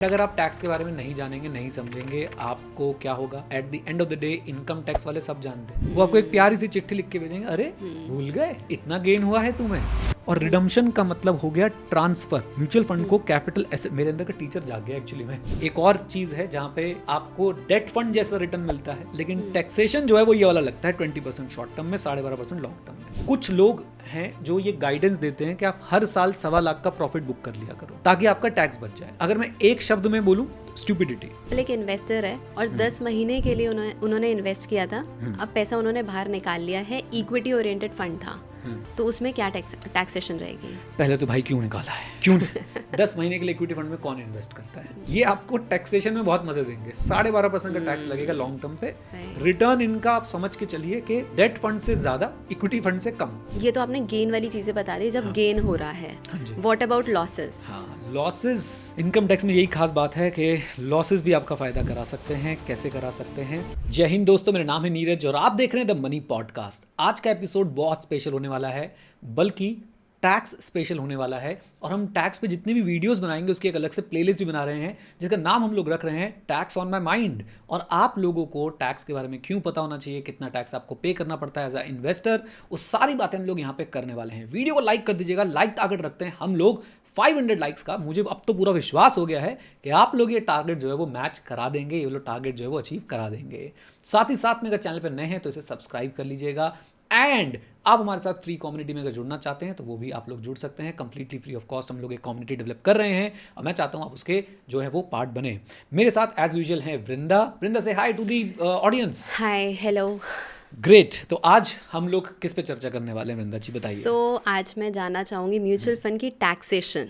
अगर आप टैक्स के बारे में नहीं जानेंगे, नहीं समझेंगे, आपको क्या होगा at the end of the day. Income tax वाले सब जानते हैं, वो आपको एक प्यारी सी चिट्ठी लिख के भेजेंगे, अरे भूल गए इतना गेन हुआ है तुम्हें। और रिडम्पशन का मतलब हो गया ट्रांसफर। म्यूचुअल फंड को कैपिटल एसेट, मेरे अंदर का टीचर जाग गया एक्चुअली में। एक और चीज है जहाँ पे आपको डेट फंड जैसा रिटर्न मिलता है, लेकिन टैक्सेशन जो है वो ये वाला लगता है 20% शॉर्ट टर्म में, 12.5% लॉन्ग टर्म में। कुछ लोग हैं जो ये गाइडेंस देते हैं कि आप हर साल 1.25 लाख का प्रॉफिट बुक कर लिया करो ताकि आपका टैक्स बच जाए। अगर मैं एक शब्द में बोलूं, स्टूपिडिटी। एक इन्वेस्टर है और 10 महीने के लिए उन्होंने इन्वेस्ट किया था, अब पैसा उन्होंने बाहर निकाल लिया है, इक्विटी ओरिएंटेड फंड था, तो उसमें क्या टैक्सेशन रहेगी? पहले तो भाई क्यों निकाला है, क्यों 10 महीने के लिए इक्विटी फंड में कौन इन्वेस्ट करता है? ये आपको टैक्सेशन में बहुत मजे देंगे। 12.5% का टैक्स लगेगा लॉन्ग टर्म पे। रिटर्न इनका आप समझ के चलिए कि डेट फंड से ज्यादा, इक्विटी फंड से कम। ये तो आपने गेन वाली चीजें बता दी, जब गेन हो रहा है, what about losses? Losses, income tax में यही खास बात है कि लॉसेस भी आपका फायदा करा सकते हैं। कैसे करा सकते हैं? जय हिंद दोस्तों, मेरा नाम है नीरज और आप देख रहे हैं द मनी पॉडकास्ट। आज का एपिसोड बहुत स्पेशल होने वाला है, बल्कि टैक्स स्पेशल होने वाला है। और हम टैक्स पे जितनी भी वीडियोस बनाएंगे उसकी एक अलग से प्लेलिस्ट भी बना रहे हैं, जिसका नाम हम लोग रख रहे हैं टैक्स ऑन माय माइंड। और आप लोगों को टैक्स के बारे में क्यों पता होना चाहिए, कितना टैक्स आपको पे करना पड़ता है एज अ इन्वेस्टर, वो सारी बातें हम लोग यहाँ पे करने वाले हैं। वीडियो को लाइक कर दीजिएगा, लाइक टारगेट रखते हैं हम लोग 500 लाइक्स का। मुझे अब तो पूरा विश्वास हो गया है कि आप लोग ये टारगेट जो है वो मैच करा देंगे, ये लोग टारगेट जो है वो अचीव करा देंगे। साथ ही साथ में अगर चैनल पर नए हैं तो इसे सब्सक्राइब कर लीजिएगा। एंड आप हमारे साथ फ्री कम्युनिटी में अगर जुड़ना चाहते हैं तो वो भी आप लोग जुड़ सकते हैं, कंप्लीटली फ्री ऑफ कॉस्ट। हम लोग एक कम्युनिटी डेवलप कर रहे हैं और मैं चाहता हूं आप उसके जो है वो पार्ट बने। मेरे साथ एज यूजुअल है वृंदा से hi to the audience. Hi, hello. Great. तो आज हम लोग किस पे चर्चा करने वाले हैं वृंदा जी, बताइए। आज मैं जानना चाहूंगी म्यूचुअल फंड की टैक्सेशन।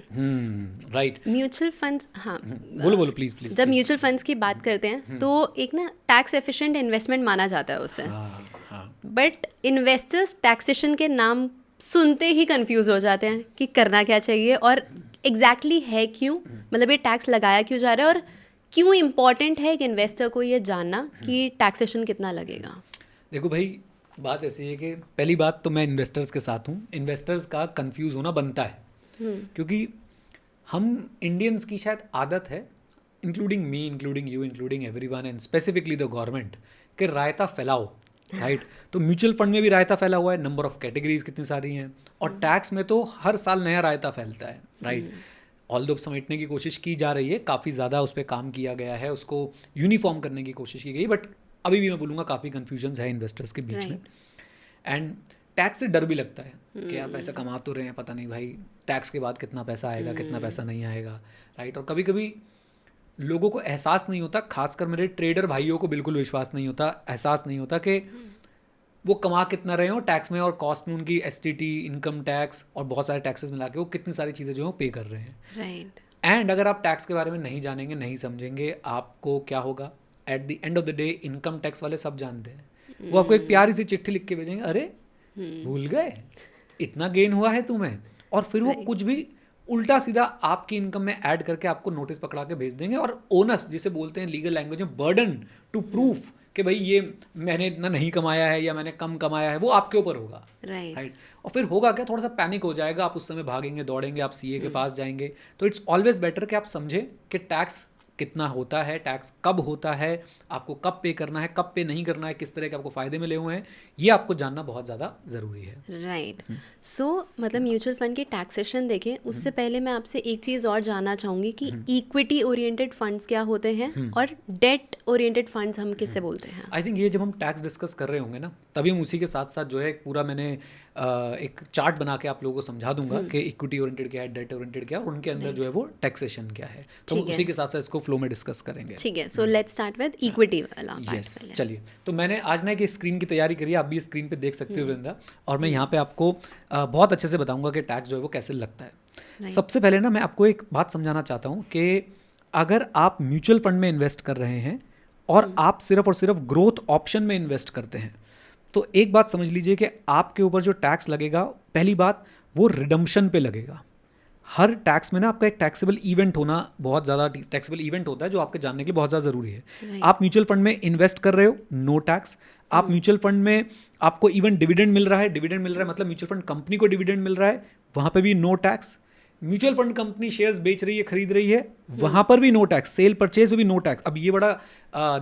राइट। म्यूचुअल फंड, हाँ बोलो प्लीज। जब म्यूचुअल फंड्स की बात करते हैं तो एक ना टैक्स एफिशिएंट इन्वेस्टमेंट माना जाता है उसे, बट इन्वेस्टर्स टैक्सेशन के नाम सुनते ही कंफ्यूज हो जाते हैं कि करना क्या चाहिए और एग्जैक्टली है क्यों, मतलब ये टैक्स लगाया क्यों जा रहा है और क्यों इम्पॉर्टेंट है एक इन्वेस्टर को ये जानना कि टैक्सेशन कितना लगेगा। देखो भाई, बात ऐसी है कि पहली बात तो मैं इन्वेस्टर्स के साथ हूँ। इन्वेस्टर्स का कंफ्यूज होना बनता है, क्योंकि हम इंडियंस की शायद आदत है, including me, including you, including everyone and specifically the government, कि रायता फैलाओ, राइट। तो म्यूचुअल फंड में भी रायता फैला हुआ है, नंबर ऑफ कैटेगरीज कितनी सारी हैं, और टैक्स में तो हर साल नया रायता फैलता है, राइट। ऑल्दो समेटने की कोशिश की जा रही है, काफ़ी ज़्यादा उस पर काम किया गया है, उसको यूनिफॉर्म करने की कोशिश की गई, बट अभी भी मैं बोलूँगा काफ़ी कन्फ्यूजन्स है इन्वेस्टर्स के बीच में। एंड टैक्स से डर भी लगता है कि यार पैसा कमा तो रहे हैं, पता नहीं भाई टैक्स के बाद कितना पैसा आएगा, कितना पैसा नहीं आएगा, राइट। और कभी कभी लोगों को एहसास नहीं होता, खासकर मेरे ट्रेडर भाइयों को बिल्कुल विश्वास नहीं होता, एहसास नहीं होता कि वो कमा कितना रहे हो टैक्स में और कॉस्ट में, उनकी STT, इनकम टैक्स और बहुत सारे टैक्सेस मिला के वो कितनी सारी चीज़ें जो है पे कर रहे हैं, राइट। एंड अगर आप टैक्स के बारे में नहीं जानेंगे, नहीं समझेंगे, आपको क्या होगा at the end of the day. Income tax वाले सब जानते हैं, वो आपको एक प्यारी सी चिट्ठी लिख के भेजेंगे, अरे भूल गए इतना गेन हुआ है तुम्हें। और फिर वो कुछ भी उल्टा सीधा आपकी इनकम में ऐड करके आपको नोटिस पकड़ा के भेज देंगे, और ओनस जिसे बोलते हैं लीगल लैंग्वेज में, बर्डन टू प्रूफ कि भाई ये मैंने इतना नहीं कमाया है या मैंने कम कमाया है, वो आपके ऊपर होगा, राइट। और फिर होगा क्या, थोड़ा सा पैनिक हो जाएगा, आप उस समय भागेंगे, दौड़ेंगे, आप CA के पास जाएंगे। तो इट्स ऑलवेज बेटर कि आप समझें कि टैक्स कितना होता है, टैक्स कब होता है, आपको कब पे करना है, कब पे नहीं करना है, किस तरह के आपको फ़ायदे मिले हुए हैं, ये आपको जानना बहुत ज़्यादा ज़रूरी है, राइट। सो मतलब म्यूचुअल फंड की टैक्सेशन देखें उससे पहले मैं आपसे एक चीज़ और जानना चाहूँगी कि इक्विटी ओरिएंटेड फंड्स क्या होते हैं और डेट ओरिएंटेड फंड्स हम किससे बोलते हैं? आई थिंक ये जब हम टैक्स डिस्कस कर रहे होंगे ना, तभी हम उसी के साथ साथ जो है एक पूरा मैंने एक चार्ट बना के आप लोगों को समझा दूंगा कि इक्विटी ओरिएंटेड क्या है, डेट ओरिएंटेड क्या है, और उनके अंदर जो है वो टैक्सेशन क्या है। तो हम उसी के साथ साथ इसको फ्लो में डिस्कस करेंगे, ठीक है। So let's start with equity वाला पार्ट। यस, चलिए। तो मैंने आज ना एक स्क्रीन की तैयारी करी है, आप भी स्क्रीन पे देख सकते हो वृंदा, और मैं यहाँ पे आपको बहुत अच्छे से बताऊंगा कि टैक्स जो है वो कैसे लगता है। सबसे पहले ना मैं आपको एक बात समझाना चाहता हूँ कि अगर आप म्यूचुअल फंड में इन्वेस्ट कर रहे हैं और आप सिर्फ और सिर्फ ग्रोथ ऑप्शन में इन्वेस्ट करते हैं, तो एक बात समझ लीजिए कि आपके ऊपर जो टैक्स लगेगा, पहली बात वो रिडम्पशन पे लगेगा। हर टैक्स में ना आपका एक टैक्सेबल इवेंट होना बहुत ज़्यादा टैक्सेबल इवेंट होता है, जो आपके जानने के लिए बहुत ज़्यादा ज़रूरी है। आप म्यूचुअल फंड में इन्वेस्ट कर रहे हो, नो टैक्स। आप म्यूचुअल फंड में आपको इवन डिविडेंड मिल रहा है, मतलब म्यूचुअल फंड कंपनी को डिविडेंड मिल रहा है, वहाँ पे भी no tax. Mutual fund company shares बेच रही है, खरीद रही है, वहां पर भी नो टैक्स, सेल परचेज में भी नो टैक्स। अब ये बड़ा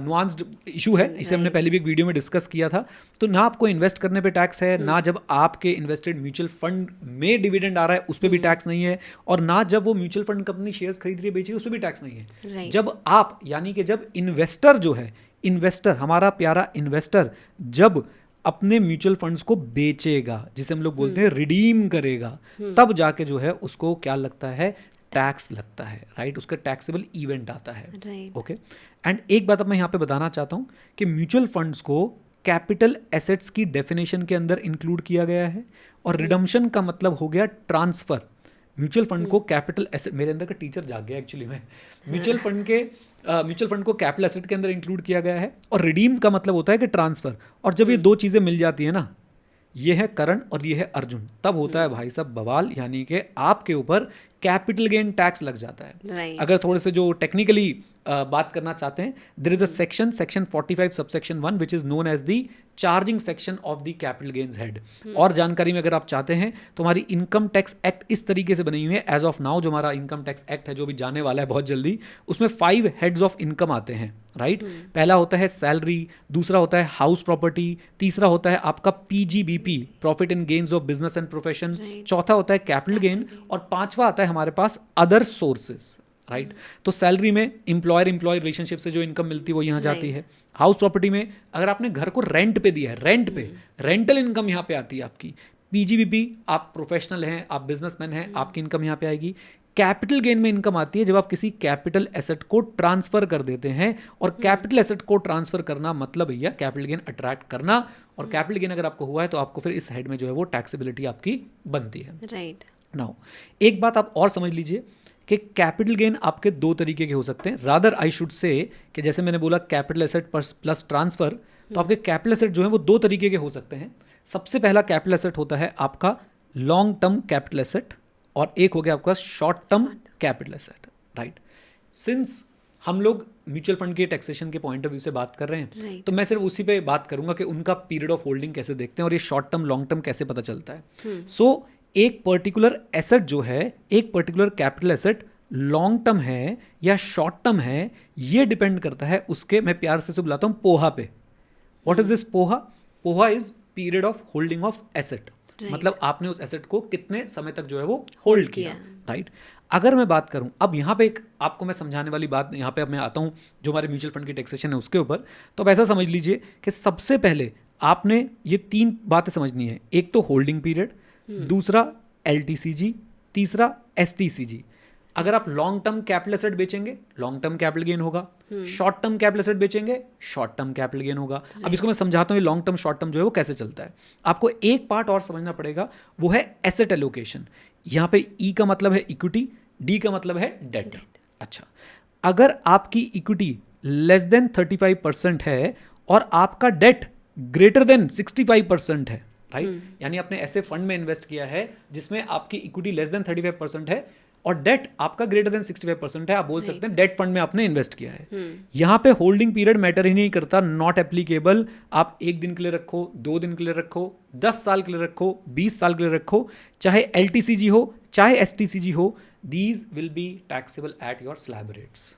नुआंस्ड इशू है, इसे हमने पहले भी एक वीडियो में डिस्कस किया था। तो ना आपको इन्वेस्ट करने पे टैक्स है, ना जब आपके इन्वेस्टेड म्यूचुअल फंड में डिविडेंड आ रहा है उस पर भी टैक्स नहीं है, और ना जब वो म्यूचुअल फंड कंपनी शेयर्स खरीद रही है, बेच रही है, उस पर भी टैक्स नहीं है। जब आप, यानी कि जब इन्वेस्टर जो है, इन्वेस्टर, हमारा प्यारा इन्वेस्टर जब अपने म्यूचुअल फंड्स को बेचेगा, जिसे हम लोग बोलते हैं रिडीम करेगा, तब जाके जो है उसको क्या लगता है, टैक्स लगता है, राइट। उसका टैक्सेबल इवेंट आता है, ओके। एंड एक बात अब मैं यहाँ पे बताना चाहता हूँ कि म्यूचुअल फंड्स को कैपिटल एसेट्स की डेफिनेशन के अंदर इंक्लूड किया गया है, और रिडम्पशन का मतलब हो गया ट्रांसफर। म्यूचुअल फंड को कैपिटल एसेट, मेरे अंदर का टीचर जाग गया एक्चुअली में, म्यूचुअल फंड को कैपिटल एसेट के अंदर इंक्लूड किया गया है, और रिडीम का मतलब होता है कि ट्रांसफर। और जब ये दो चीजें मिल जाती है ना, ये है करण और ये है अर्जुन, तब होता है भाई साहब बवाल, यानी कि आपके ऊपर कैपिटल गेन टैक्स लग जाता है। अगर थोड़े से जो टेक्निकली बात करना चाहते हैं, there is a section 45 subsection 1 which is known as the charging section of the capital gains head. और जानकारी में अगर आप चाहते हैं तो हमारी इनकम टैक्स एक्ट इस तरीके से बनी हुई है एज ऑफ नाउ, जो हमारा इनकम टैक्स एक्ट है जो भी जाने वाला है बहुत जल्दी, उसमें 5 हेड्स ऑफ इनकम आते हैं, राइट। पहला होता है सैलरी, दूसरा होता है हाउस प्रॉपर्टी, तीसरा होता है आपका PGBP, profit in gains of business and profession, चौथा होता है कैपिटल गेन, और पांचवा आता है हमारे पास अदर सोर्सेज, राइट। तो सैलरी में एम्प्लॉयर एम्प्लॉय रिलेशनशिप से जो इनकम मिलती है वो यहाँ जाती है। हाउस प्रॉपर्टी में अगर आपने घर को रेंट पे दिया है, रेंट पे रेंटल इनकम यहाँ पे आती है आपकी। पीजीबीपी, आप प्रोफेशनल हैं, आप बिजनेसमैन हैं, आपकी इनकम यहाँ पे आएगी। कैपिटल गेन में इनकम आती है जब आप किसी कैपिटल एसेट को ट्रांसफर कर देते हैं, और कैपिटल एसेट को ट्रांसफर करना मतलब भैया कैपिटल गेन अट्रैक्ट करना, और कैपिटल गेन अगर आपको हुआ है तो आपको फिर इस हेड में जो है वो टैक्सेबिलिटी आपकी बनती है, राइट। नाउ एक बात आप और समझ लीजिए कि कैपिटल गेन आपके दो तरीके के हो सकते हैं, रादर आई शुड से कि जैसे मैंने बोला कैपिटल एसेट प्लस ट्रांसफर, तो आपके कैपिटल एसेट जो है वो दो तरीके के हो सकते हैं। सबसे पहला कैपिटल एसेट होता है आपका लॉन्ग टर्म कैपिटल एसेट, और एक हो गया आपका short term capital asset, right. Since हम लोग म्यूचुअल फंड के टैक्सेशन के पॉइंट ऑफ व्यू से बात कर रहे हैं, तो मैं सिर्फ उसी पे बात करूंगा कि उनका पीरियड ऑफ होल्डिंग कैसे देखते हैं और ये शॉर्ट टर्म लॉन्ग टर्म कैसे पता चलता है। सो एक पर्टिकुलर एसेट जो है, एक particular capital asset long term है या शॉर्ट टर्म है, ये डिपेंड करता है उसके, मैं प्यार से बुलाता हूं पोहा पे। What is this poha? Poha is period of holding of asset, मतलब आपने उस एसेट को कितने समय तक जो है वो होल्ड किया, राइट। अगर मैं बात करूं, अब यहाँ पे एक आपको मैं समझाने वाली बात, यहाँ पे अब मैं आता हूं जो हमारे म्यूचुअल फंड की टैक्सेशन है उसके ऊपर। तो अब ऐसा समझ लीजिए कि सबसे पहले आपने ये 3 बातें समझनी है, एक तो होल्डिंग पीरियड, दूसरा एलटीसीजी, तीसरा एसटीसीजी। अगर आप लॉन्ग टर्म कैपिटल एसेट बेचेंगे, लॉन्ग टर्म कैपिटल गेन होगा, शॉर्ट टर्म कैपिटल एसेट बेचेंगे, शॉर्ट टर्म कैपिटल गेन होगा। अब इसको मैं समझाता हूँ ये लॉन्ग टर्म शॉर्ट टर्म जो है वो कैसे चलता है। आपको एक पार्ट और समझना पड़ेगा, वो है एसेट एलोकेशन। यहाँ पे ई का मतलब है इक्विटी, डी का मतलब है डेट। अच्छा, अगर आपकी इक्विटी लेस देन 35% है और आपका डेट ग्रेटर देन 65% है, राइट, यानी आपने ऐसे फंड में इन्वेस्ट किया है जिसमें आपकी इक्विटी लेस देन 35% है और डेट आपका ग्रेटर देन 65% है, आप बोल सकते हैं डेट फंड में आपने इन्वेस्ट किया है। यहाँ पे होल्डिंग पीरियड मैटर ही नहीं करता, नॉट एप्लीकेबल। आप 1 दिन के लिए रखो, 2 दिन के लिए रखो, 10 साल के लिए रखो, 20 साल के लिए रखो, चाहे एलटीसीजी हो चाहे एसटीसीजी हो, these will be taxable at your slab rates.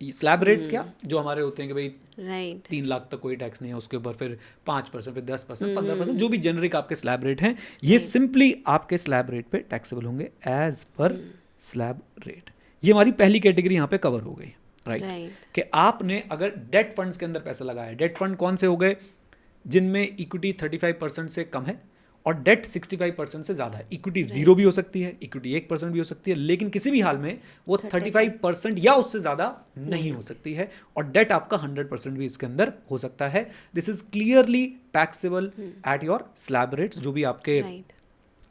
Slab rates क्या, जो हमारे होते हैं कि भाई 3 लाख तक कोई टैक्स नहीं है, उसके ऊपर फिर 5%, फिर 10%, 15%, जो भी जेनरिक आपके स्लैब रेट हैं, ये सिंपली आपके स्लैब रेट पे टैक्सेबल होंगे एज पर स्लैब रेट। ये हमारी पहली कैटेगरी यहाँ पे कवर हो गई, राइट, कि आपने अगर डेट फंड्स के अंदर पैसा लगाया। डेट फंड कौन से हो गए? जिनमें इक्विटी 35% से कम है और डेट 65% से ज़्यादा है। इक्विटी 0 भी हो सकती है, इक्विटी 1% भी हो सकती है, लेकिन किसी भी हाल में वो 35% या उससे ज़्यादा नहीं हो सकती है, और डेट आपका 100% भी इसके अंदर हो सकता है। This is clearly taxable at your slab rates. जो भी आपके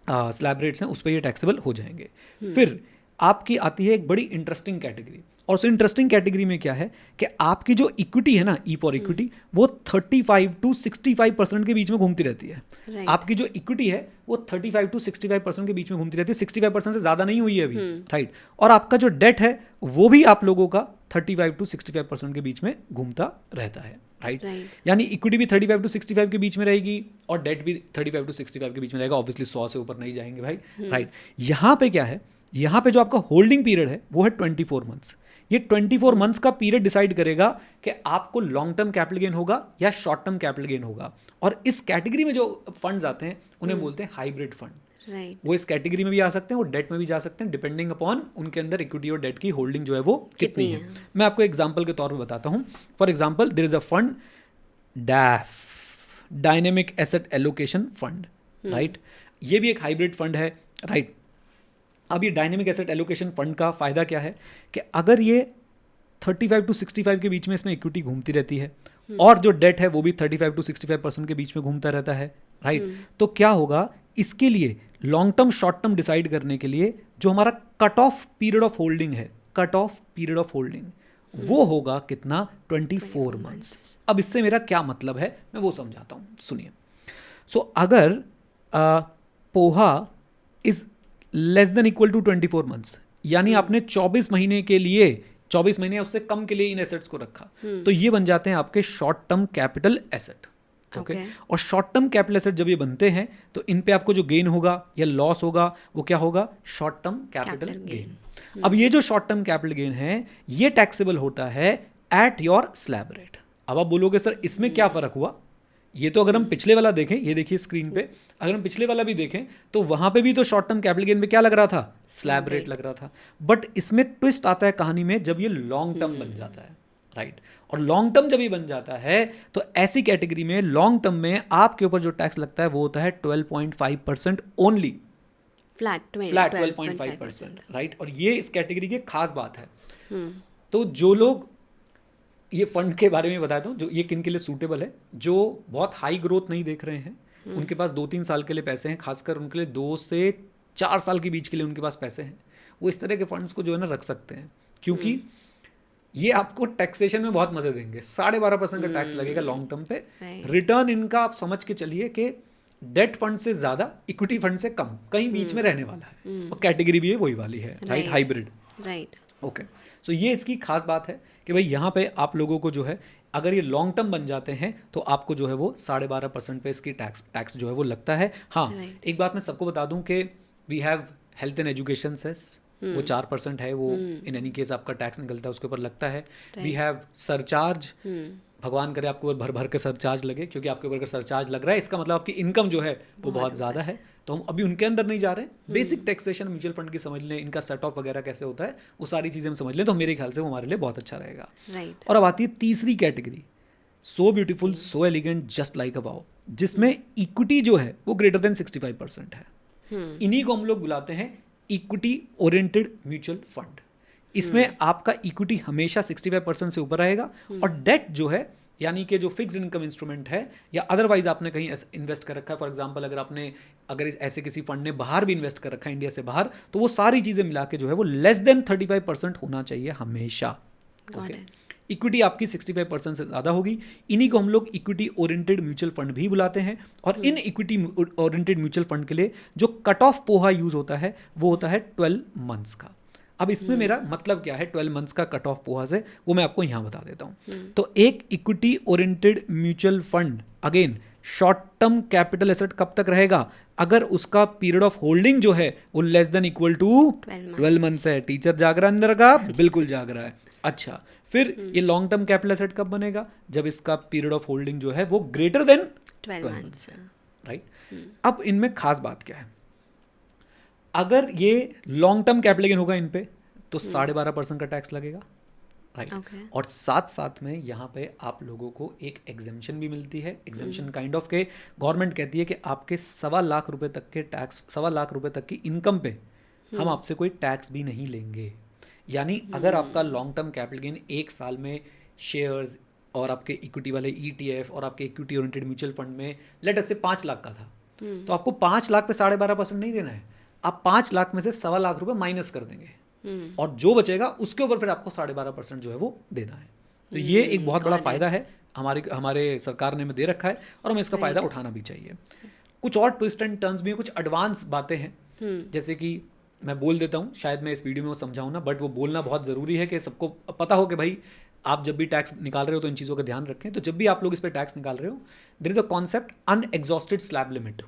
स्लैब रेट्स हैं उस पर ये टैक्सेबल हो जाएंगे। फिर आपकी आती है एक बड़ी इंटरेस्टिंग कैटेगरी, और उस इंटरेस्टिंग कैटेगरी में क्या है कि आपकी जो इक्विटी है ना, ई फॉर इक्विटी, वो 35 to 65% के बीच में घूमती रहती है। आपकी जो इक्विटी है वो 35 to 65% के बीच में घूमती रहती है, 65% से ज़्यादा नहीं हुई है अभी, राइट। और आपका जो डेट है वो भी आप लोगों का 35 to 65% के बीच में घूमता रहता है, राइट। यानी इक्विटी भी 35 to 65 के बीच में रहेगी और डेट भी 35 to 65 के बीच में रहेगा। ऑब्वियसली 100 से ऊपर नहीं जाएंगे भाई, राइट। यहाँ पे क्या है यहाँ पे जो आपका होल्डिंग पीरियड है वो है 24 मंथ्स। ये 24 मंथ्स का पीरियड डिसाइड करेगा कि आपको लॉन्ग टर्म कैपिटल गेन होगा या शॉर्ट टर्म कैपिटल गेन होगा। और इस कैटेगरी में जो फंड्स आते हैं उन्हें बोलते हैं हाइब्रिड फंड। वो इस कैटेगरी में भी आ सकते हैं, वो डेट में भी जा सकते हैं, डिपेंडिंग अपॉन उनके अंदर इक्विटी और डेट की होल्डिंग जो है वो कितनी है। मैं आपको एग्जांपल के तौर पे बताता हूँ। For example there is a fund DAAF, dynamic asset allocation fund, right. ये भी एक हाइब्रिड फंड है, राइट। अब ये डायनेमिक एसेट एलोकेशन फंड का फायदा क्या है कि अगर ये 35 to 65 के बीच में इसमें इक्विटी घूमती रहती है और जो डेट है वो भी 35 to 65% के बीच में घूमता रहता है, राइट। तो क्या होगा, इसके लिए long term short term decide करने के लिए जो हमारा cut off period of holding है, cut off period of holding वो होगा कितना, 24 मंथ्स। अब इससे मेरा क्या मतलब है मैं वो समझाता हूँ, सुनिए। सो अगर पोहा is less than equal to 24 months, यानी आपने 24 महीने के लिए, 24 महीने उससे कम के लिए इन एसेट्स को रखा, तो ये बन जाते हैं आपके short term capital asset. Okay. और शॉर्ट टर्म कैपिटल एसेट जब ये बनते हैं तो इन पे आपको जो गेन होगा या लॉस होगा वो क्या होगा, शॉर्ट टर्म कैपिटल गेन। अब ये जो शॉर्ट टर्म कैपिटल गेन है ये टैक्सेबल होता है एट योर स्लैब रेट। अब आप बोलोगे सर इसमें क्या फर्क हुआ, ये तो अगर हम पिछले वाला देखें, ये देखिए स्क्रीन पे, अगर हम पिछले वाला भी देखें तो वहां पे भी तो शॉर्ट टर्म कैपिटल गेन पे क्या लग रहा था, स्लैब रेट लग रहा था। बट इसमें ट्विस्ट आता है कहानी में जब ये लॉन्ग टर्म बन जाता है, राइट। और लॉन्ग टर्म जब ये बन जाता है तो ऐसी कैटेगरी में लॉन्ग टर्म में आपके ऊपर जो टैक्स लगता है वो होता है 12.5% ओनली, फ्लैट 12.5%, राइट। और ये इस कैटेगरी की खास बात है। तो जो लोग, ये फंड के बारे में बताता हूँ जो ये किन के लिए सूटेबल है, जो बहुत हाई ग्रोथ नहीं देख रहे हैं, उनके पास 2-3 साल के लिए पैसे हैं, खासकर उनके लिए 2 से 4 साल के बीच के लिए उनके पास पैसे हैं, वो इस तरह के फंड्स को जो है ना रख सकते हैं, क्योंकि ये आपको टैक्सेशन में बहुत मजे देंगे। 12.5% का टैक्स लगेगा लॉन्ग टर्म पे। रिटर्न इनका आप समझ के चलिए कि डेट फंड से ज्यादा, इक्विटी फंड से कम, कहीं बीच में रहने वाला है। और कैटेगरी भी है वही वाली है, राइट, हाइब्रिड, राइट। ओके। सो ये इसकी खास बात है कि भाई यहाँ पे आप लोगों को जो है अगर ये लॉन्ग टर्म बन जाते हैं तो आपको जो है वो 12.5% पे इसकी टैक्स जो है वो लगता है। हाँ, एक बात मैं सबको बता दूं कि we have health and education cess, वो 4% है, वो इन एनी केस आपका टैक्स निकलता है उसके ऊपर लगता है। वी हैव सरचार्ज, भगवान करे आपके ऊपर भर भर के सरचार्ज लगे, क्योंकि आपके ऊपर अगर सरचार्ज लग रहा है इसका मतलब आपकी इनकम जो है वो बहुत ज़्यादा है, तो हम अभी उनके अंदर नहीं जा रहे हैं। बेसिक टैक्सेशन म्यूचुअल फंड की समझ लें, इनका सेट ऑफ वगैरह कैसे होता है वो सारी चीज़ें हम समझ लें तो मेरे ख्याल से वो हमारे लिए बहुत अच्छा रहेगा, राइट। और अब आती है तीसरी category, so beautiful so elegant just like a wow, जिसमें इक्विटी जो है वो ग्रेटर देन 65% है। इन्हीं को हम लोग बुलाते हैं इक्विटी ओरिएंटेड म्यूचुअल फंड। इसमें आपका इक्विटी हमेशा 65% से ऊपर रहेगा, और डेट जो है यानी कि जो फिक्स्ड इनकम इंस्ट्रूमेंट है या अदरवाइज आपने कहीं इन्वेस्ट कर रखा है, फॉर एग्जांपल अगर ऐसे किसी फंड ने बाहर भी इन्वेस्ट कर रखा है इंडिया से बाहर, तो वो सारी चीज़ें मिला के जो है वो लेस देन 35% होना चाहिए हमेशा। ओके, इक्विटी आपकी 65% से ज़्यादा होगी। इन्हीं को हम लोग इक्विटी ओरिएंटेड म्यूचुअल फंड भी बुलाते हैं। और in equity oriented mutual fund के लिए जो कट ऑफ पोहा यूज़ होता है वो होता है 12 मंथ्स का। अब इसमें मेरा मतलब क्या है 12 मंथ्स का कट ऑफ पोहा से, वो मैं आपको यहाँ बता देता हूँ। तो एक equity oriented mutual fund again short term capital asset कब तक रहेगा, अगर उसका पीरियड ऑफ होल्डिंग जो है वो less than equal to 12 months है। टीचर जाग रहा है अंदर का, बिल्कुल जाग रहा है। अच्छा, फिर ये लॉन्ग टर्म कैपिटल एसेट कब बनेगा, जब इसका पीरियड ऑफ होल्डिंग जो है वो ग्रेटर देन 12 मंथ्स, राइट। अब इनमें खास बात क्या है, अगर ये लॉन्ग टर्म कैपिटल गेन होगा इन पे तो 12.5% का टैक्स लगेगा, राइट। और साथ साथ में यहाँ पे आप लोगों को एक एग्जेम्पशन भी मिलती है। एग्जेम्पशन काइंड ऑफ के गवर्नमेंट कहती है कि आपके 1.25 लाख रुपए तक के टैक्स, 1.25 लाख रुपए तक की इनकम पे हम आपसे कोई टैक्स भी नहीं लेंगे। यानी अगर आपका लॉन्ग टर्म कैपिटल गेन एक साल में शेयर्स और आपके इक्विटी वाले ETF और आपके इक्विटी ओरिएंटेड म्यूचुअल फंड में लेट अस से 5 लाख का था, तो आपको 5 लाख पे 12.5% नहीं देना है, आप 5 लाख में से 1.25 लाख रुपए माइनस कर देंगे और जो बचेगा उसके ऊपर फिर आपको 12.5% जो है वो देना है। तो ये एक बहुत बड़ा फायदा है हमारे सरकार ने हमें दे रखा है और हमें इसका फायदा उठाना भी चाहिए। कुछ और ट्विस्ट एंड टर्न्स भी हैं, कुछ एडवांस बातें हैं, जैसे कि मैं बोल देता हूँ, शायद मैं इस वीडियो में वो समझाऊँ ना, बट वो बोलना बहुत ज़रूरी है कि सबको पता हो कि भाई आप जब भी टैक्स निकाल रहे हो तो इन चीज़ों का ध्यान रखें। तो जब भी आप लोग इस पर टैक्स निकाल रहे हो, there is a concept unexhausted slab limit.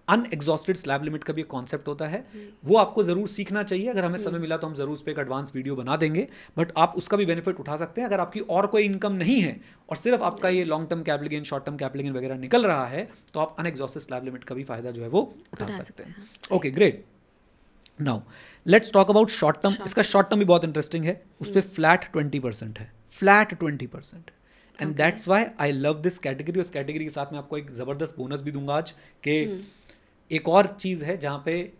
Unexhausted slab limit का भी एक कॉन्सेप्ट होता है, वो आपको ज़रूर सीखना चाहिए। अगर हमें समय मिला तो हम ज़रूर उस पर एक एडवांस वीडियो बना देंगे, बट आप उसका भी बेनिफिट उठा सकते हैं। अगर आपकी और कोई इनकम नहीं है और सिर्फ आपका ये long term capital gain, short term capital gain वगैरह निकल रहा है, तो आप अनएग्जॉस्टेड स्लैब लिमिट का भी फायदा जो है वो उठा सकते हैं। Okay, great. Now let's talk about short term. इसका शॉर्ट टर्म भी बहुत इंटरेस्टिंग है, उस पर फ्लैट 20% है, flat 20%। And that's why I love this category. उस कैटेगरी के साथ मैं आपको एक ज़बरदस्त बोनस भी दूंगा आज, कि एक और चीज़ है जहाँ पे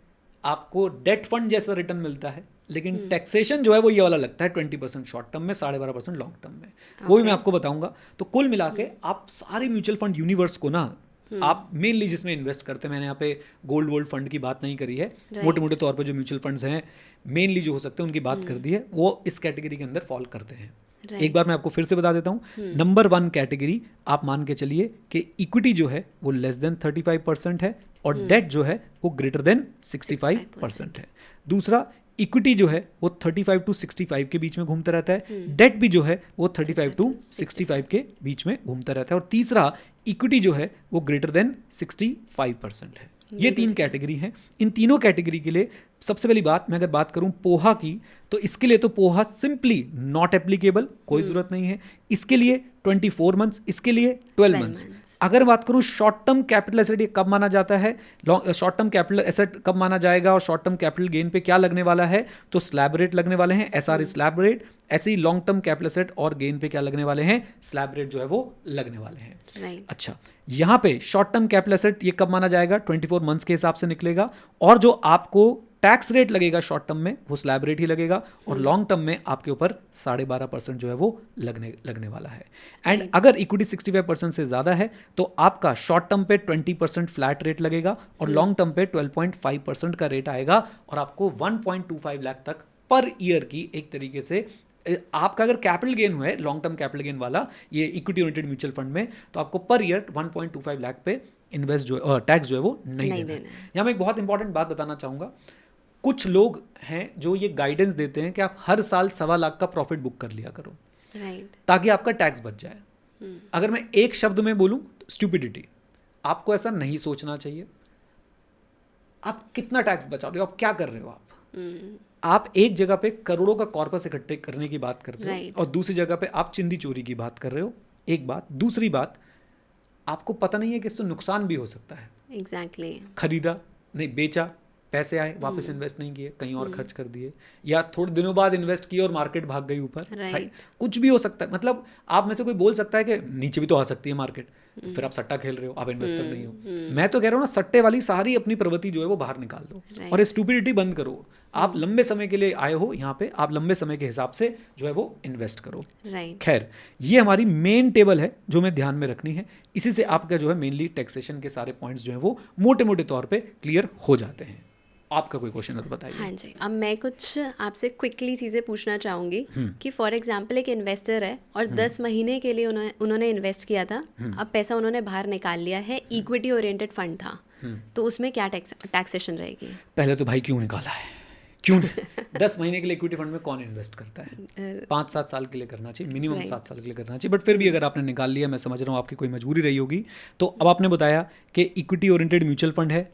आपको डेट फंड जैसा रिटर्न मिलता है, लेकिन टैक्सेशन जो है वो ये वाला लगता है 20% शॉर्ट टर्म में, 12.5% लॉन्ग टर्म में। वो भी मैं आपको बताऊंगा। तो कुल मिला के आप सारे म्यूचुअल फंड यूनिवर्स को ना, आप मेनली जिसमें इन्वेस्ट करते हैं, मैंने यहाँ पे गोल्ड वोल्ड फंड की बात नहीं करी है, मोटे मोटे तौर पे जो म्यूचुअल फंड्स हैं मेनली जो हो सकते हैं उनकी बात कर दी है, वो इस कैटेगरी के अंदर फॉल करते हैं। एक बार मैं आपको फिर से बता देता हूँ। नंबर 1 कैटेगरी आप मान के चलिए कि इक्विटी जो है वो लेस देन 35% है, और डेट जो है वो ग्रेटर देन 65% है। दूसरा, इक्विटी जो है वो 35 to 65 के बीच में घूमता रहता है, डेट भी जो है वो 35 to 65 के बीच में घूमता रहता है, और तीसरा, इक्विटी जो है वो ग्रेटर देन 65% है। ये 3 कैटेगरी हैं। इन तीनों कैटेगरी के लिए सबसे पहली बात, मैं अगर बात करूं पोहा की, तो इसके लिए तो पोहा सिंपली नॉट एप्लीकेबल, कोई ज़रूरत नहीं है। इसके लिए 24 मंथ्स, इसके लिए 12 मंथ्स। अगर बात करूं शॉर्ट टर्म कैपिटल एसेट ये कब माना जाता है, शॉर्ट टर्म कैपिटल एसेट कब माना जाएगा और शॉर्ट टर्म कैपिटल गेन पे क्या लगने वाला है, तो स्लैब रेट लगने वाले हैं, SR स्लैब रेट। ऐसे ही लॉन्ग टर्म कैपिटल एसेट और गेन पे क्या लगने वाले हैं, स्लैब रेट जो है वो लगने वाले हैं। अच्छा, यहाँ पे शॉर्ट टर्म कैपिटल एसेट ये कब माना जाएगा, 24 मंथ्स के हिसाब से निकलेगा, और जो आपको टैक्स रेट लगेगा शॉर्ट टर्म में वो स्लैब रेट ही लगेगा, और लॉन्ग टर्म में आपके ऊपर 12.5% जो है वो लगने वाला है। एंड अगर इक्विटी 65% से ज़्यादा है तो आपका शॉर्ट टर्म पे 20% फ्लैट रेट लगेगा, और लॉन्ग टर्म पे 12.5% का रेट आएगा, और आपको 1.25 लाख तक पर ईयर की एक तरीके से आपका अगर कैपिटल गेन हुआ है, लॉन्ग टर्म कैपिटल गेन वाला ये इक्विटी ओरिएंटेड म्यूचुअल फंड में, तो आपको पर ईयर 1.25 लाख पे इन्वेस्ट जो टैक्स जो है वो नहीं देना है। यहाँ मैं एक बहुत इंपॉर्टेंट बात बताना चाहूँगा। कुछ लोग हैं जो ये गाइडेंस देते हैं कि आप हर साल 1.25 लाख का प्रॉफिट बुक कर लिया करो, ताकि आपका टैक्स बच जाए। अगर मैं एक शब्द में बोलूं तो स्टूपिडिटी। आपको ऐसा नहीं सोचना चाहिए। आप कितना टैक्स बचा रहे हो, आप क्या कर रहे हो, आप एक जगह पे करोड़ों का कॉर्पस इकट्ठे करने की बात करते हो, और दूसरी जगह पे आप चिंदी चोरी की बात कर रहे हो। एक बात। दूसरी बात, आपको पता नहीं है कि इससे नुकसान भी हो सकता है। एग्जैक्टली। खरीदा नहीं, बेचा, पैसे आए, वापस इन्वेस्ट नहीं किए, कहीं और खर्च कर दिए, या थोड़े दिनों बाद इन्वेस्ट किए और मार्केट भाग गई ऊपर, कुछ भी हो सकता है। मतलब आप में से कोई बोल सकता है कि नीचे भी तो आ सकती है मार्केट, तो फिर आप सट्टा खेल रहे हो, आप इन्वेस्टर नहीं हो। मैं तो कह रहा हूँ ना, सट्टे वाली सारी अपनी प्रवृत्ति जो है वो बाहर निकाल दो, और ये स्टूपिडिटी बंद करो। आप लंबे समय के लिए आए हो यहाँ पे, आप लंबे समय के हिसाब से जो है वो इन्वेस्ट करो। खैर, ये हमारी मेन टेबल है जो हमें ध्यान में रखनी है। इसी से आपका जो है मेनली टैक्सेशन के सारे पॉइंट्स जो है वो मोटे मोटे तौर पे क्लियर हो जाते हैं। आपका कोई क्वेश्चन है तो बताइए। हाँ जी, अब मैं कुछ आपसे क्विकली चीज़ें पूछना चाहूँगी कि फॉर एग्जांपल एक इन्वेस्टर है और 10 महीने के लिए उन्होंने इन्वेस्ट किया था, अब पैसा उन्होंने बाहर निकाल लिया है, इक्विटी ओरिएंटेड फंड था, तो उसमें क्या टैक्सेशन रहेगी? पहले तो भाई क्यों निकाला है, क्यों 10 महीने के लिए इक्विटी फंड में कौन इन्वेस्ट करता है? 5-7 साल के लिए करना चाहिए, मिनिमम 7 साल के लिए करना चाहिए। बट फिर भी अगर आपने निकाल लिया, मैं समझ रहा हूँ आपकी कोई मजबूरी रही होगी। तो अब आपने बताया कि इक्विटी ओरिएंटेड म्यूचुअल फंड है,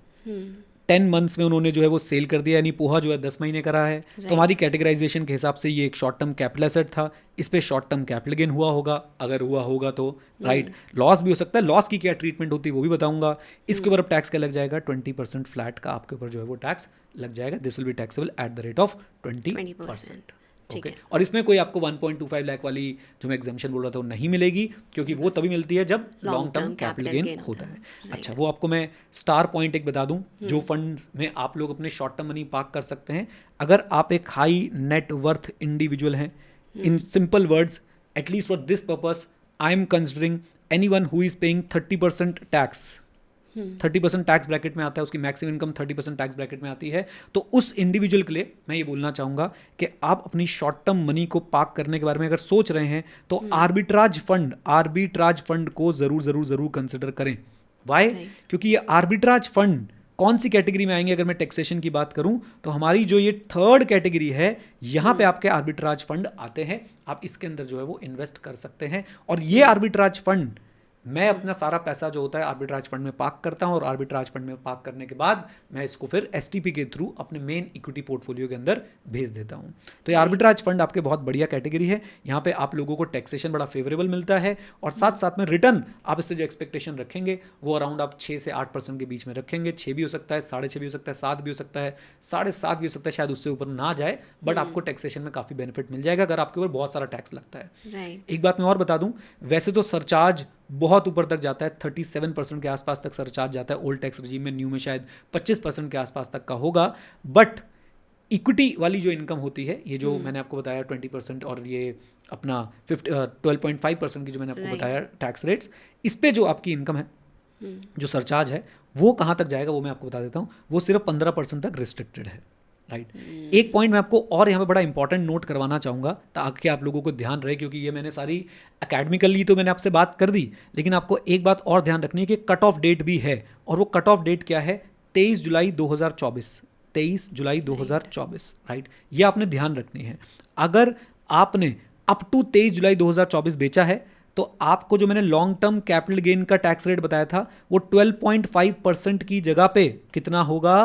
10 मंथ्स में उन्होंने जो है वो सेल कर दिया, यानी पोहा जो है 10 महीने का रहा है। तो हमारी कैटेगराइजेशन के हिसाब से ये एक शॉर्ट टर्म कैपिटल एसेट था, इस पे शॉर्ट टर्म कैपिटल गेन हुआ होगा, अगर हुआ होगा तो राइट। लॉस भी हो सकता है, लॉस की क्या ट्रीटमेंट होती है वो भी बताऊंगा। इसके ऊपर अब टैक्स क्या लग जाएगा, 20% फ्लैट का आपके ऊपर जो है वो टैक्स लग जाएगा। This will be taxable at the rate of 20%। Okay, और इसमें कोई आपको 1.25 लाख वाली जो मैं एग्जाम्पशन बोल रहा था वो नहीं मिलेगी, क्योंकि वो तभी मिलती है जब लॉन्ग टर्म कैपिटल गेन होता है। अच्छा, वो आपको मैं स्टार पॉइंट एक बता दूं, जो फंड में आप लोग अपने शॉर्ट टर्म मनी पार्क कर सकते हैं। अगर आप एक हाई नेट वर्थ इंडिविजुअल हैं, in simple words, at least for this purpose I am considering anyone who is paying 30% tax, 30% tax bracket में आता है, उसकी मैक्सिमम इनकम 30% टैक्स ब्रैकेट में आती है, तो उस इंडिविजुअल के लिए मैं ये बोलना चाहूँगा कि आप अपनी शॉर्ट टर्म मनी को पार्क करने के बारे में अगर सोच रहे हैं तो आर्बिट्राज फंड को ज़रूर कंसिडर करें। वाई? क्योंकि ये आर्बिट्राज फंड कौन सी कैटेगरी में आएंगे? अगर मैं टैक्सेशन की बात करूं तो हमारी जो ये 3rd कैटेगरी है, यहाँ पे आपके आर्बिट्राज फंड आते हैं। आप इसके अंदर जो है वो इन्वेस्ट कर सकते हैं, और ये आर्बिट्राज फंड मैं अपना सारा पैसा जो होता है आर्बिट्राज फंड में पार्क करता हूं और आर्बिट्राज फंड में पार्क करने के बाद मैं इसको फिर एसटीपी के थ्रू अपने मेन इक्विटी पोर्टफोलियो के अंदर भेज देता हूं। तो ये आर्बिट्राज फंड आपके बहुत बढ़िया कैटेगरी है। यहाँ पे आप लोगों को टैक्सेशन बड़ा फेवरेबल मिलता है और साथ साथ में रिटर्न आप इससे जो एक्सपेक्टेशन रखेंगे वो अराउंड आप 6 से 8% के बीच में रखेंगे। 6 भी हो सकता है, 6.5 भी हो सकता है, 7 भी हो सकता है, 7.5 भी हो सकता है, शायद उससे ऊपर ना जाए, बट आपको टैक्सेशन में काफ़ी बेनिफिट मिल जाएगा अगर आपके ऊपर बहुत सारा टैक्स लगता है। एक बात मैं और बता दूं, वैसे तो सरचार्ज बहुत ऊपर तक जाता है, 37% के आसपास तक सरचार्ज जाता है ओल्ड टैक्स रजीम में, न्यू में शायद 25% के आसपास तक का होगा, बट इक्विटी वाली जो इनकम होती है, ये जो मैंने आपको बताया 20% और ये अपना 12.5% की जो मैंने आपको बताया टैक्स रेट्स, इस पे जो आपकी इनकम है, जो सरचार्ज है, वो कहाँ तक जाएगा वो मैं आपको बता देता हूँ। वो सिर्फ 15% तक रिस्ट्रिक्टेड है, राइट। एक पॉइंट मैं आपको और यहाँ पे बड़ा इंपॉर्टेंट नोट करवाना चाहूँगा ताकि आप लोगों को ध्यान रहे, क्योंकि ये मैंने सारी एकेडमिकली तो मैंने आपसे बात कर दी, लेकिन आपको एक बात और ध्यान रखनी है कि कट ऑफ डेट भी है, और वो कट ऑफ डेट क्या है, 23 जुलाई 2024, 23 जुलाई 2024, राइट। ये आपने ध्यान रखनी है। अगर आपने अप टू 23 जुलाई 2024 बेचा है तो आपको जो मैंने लॉन्ग टर्म कैपिटल गेन का टैक्स रेट बताया था वो 12.5% की जगह पे कितना होगा,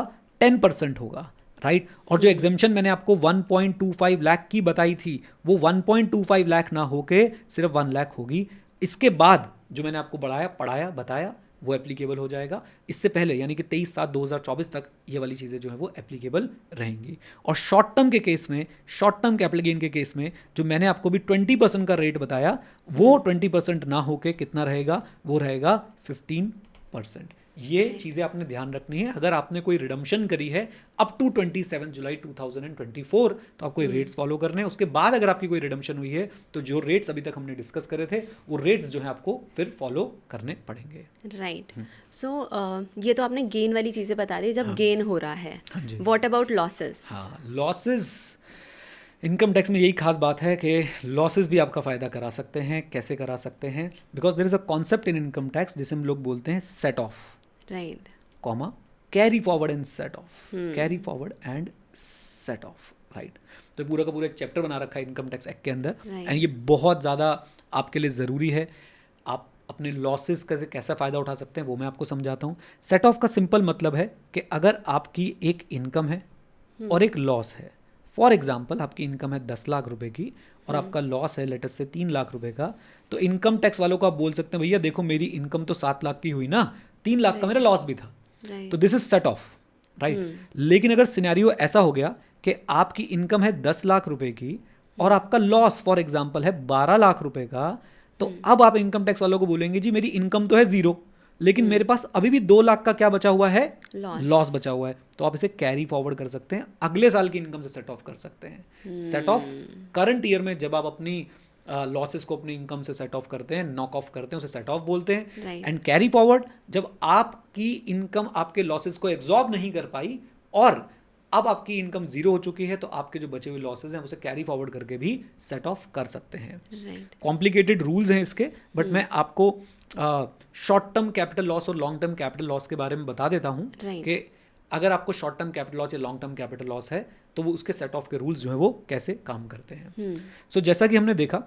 10% होगा, राइट। और जो एग्जेम्पशन मैंने आपको 1.25 लाख की बताई थी वो 1.25 लाख ना होके सिर्फ 1 लाख होगी। इसके बाद जो मैंने आपको पढ़ाया बताया वो एप्लीकेबल हो जाएगा। इससे पहले यानी कि 23/7/2024 तक ये वाली चीज़ें जो है वो एप्लीकेबल रहेंगी। और शॉर्ट टर्म के केस में, शॉर्ट टर्म कैपिटल गेन के केस में जो मैंने आपको भी 20% का रेट बताया वो 20% ना होके कितना रहेगा, वो रहेगा 15%। ये चीज़ें आपने ध्यान रखनी है। अगर आपने कोई रिडम्पशन करी है अप टू 27 जुलाई 2024 तो आपको ये रेट्स फॉलो करने हैं। उसके बाद अगर आपकी कोई रिडम्पशन हुई है तो जो रेट्स अभी तक हमने डिस्कस करे थे वो रेट्स जो है आपको फिर फॉलो करने पड़ेंगे, राइट। सो ये तो आपने गेन वाली चीज़ें बता दी, जब गेन हो रहा है, व्हाट अबाउट लॉसेस? हाँ, लॉसेस इनकम टैक्स में यही खास बात है कि लॉसेस भी आपका फ़ायदा करा सकते हैं। कैसे करा सकते हैं? Because there is a concept in income tax जिसे हम लोग बोलते हैं set off, right, comma carry forward and set off, carry forward and set off, right. तो पूरा का पूरा एक चैप्टर बना रखा है इनकम टैक्स एक्ट के अंदर, एंड ये बहुत ज़्यादा आपके लिए ज़रूरी है। आप अपने लॉसेस का कैसा फ़ायदा उठा सकते हैं वो मैं आपको समझाता हूँ। सेट ऑफ का सिंपल मतलब है कि अगर आपकी एक इनकम है और एक लॉस है, फॉर एग्जाम्पल आपकी इनकम है 10 लाख रुपए की और आपका लॉस है लेटर से 3 लाख रुपए का, तो इनकम टैक्स वालों को आप बोल सकते हैं भैया देखो मेरी इनकम तो 7 लाख की हुई ना, 3 लाख का मेरा लॉस भी था, तो this is set off, right. लेकिन अगर सिनेरियो ऐसा हो गया कि आपकी इनकम है 10 लाख रुपए की और आपका लॉस फॉर एग्जाम्पल है 12 लाख रुपए का, तो अब आप इनकम टैक्स वालों को बोलेंगे जी मेरी इनकम तो है 0 लेकिन मेरे पास अभी भी 2 लाख का क्या बचा हुआ है, लॉस बचा हुआ है। तो आप इसे कैरी फॉरवर्ड कर सकते हैं, अगले साल की इनकम से सेट ऑफ कर सकते हैं। सेट ऑफ करंट ईयर में जब आप अपनी लॉसेस को अपनी इनकम से सेट ऑफ करते हैं, नॉक ऑफ करते हैं, उसे सेट ऑफ बोलते हैं। एंड कैरी फॉरवर्ड जब आपकी इनकम आपके लॉसेस को एब्जॉर्ब नहीं कर पाई और अब आपकी इनकम 0 हो चुकी है तो आपके जो बचे हुए लॉसेस हैं उसे कैरी फॉरवर्ड करके भी सेट ऑफ कर सकते हैं। कॉम्प्लिकेटेड रूल्स हैं इसके, बट मैं आपको शॉर्ट टर्म कैपिटल लॉस और लॉन्ग टर्म कैपिटल लॉस के बारे में बता देता हूँ कि अगर आपको शॉर्ट टर्म कैपिटल लॉस या लॉन्ग टर्म कैपिटल लॉस है तो वो उसके सेट ऑफ के रूल्स जो है वो कैसे काम करते हैं। सो जैसा कि हमने देखा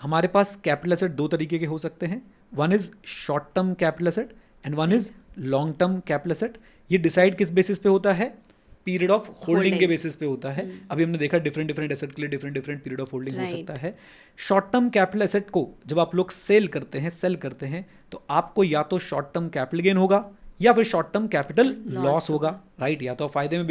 हमारे पास कैपिटल एसेट 2 तरीके के हो सकते हैं, one is short term capital asset and one is long term capital asset. ये डिसाइड किस बेसिस पे होता है, पीरियड ऑफ होल्डिंग के बेसिस पे होता है। अभी हमने देखा डिफरेंट एसेट के लिए डिफरेंट पीरियड ऑफ होल्डिंग हो सकता है। शॉर्ट टर्म कैपिटल एसेट को जब आप लोग सेल करते हैं तो आपको या तो शॉर्ट टर्म कैपिटल गेन होगा या फिर शॉर्ट टर्म कैपिटल लॉस होगा, राइट। या तो आप फायदे में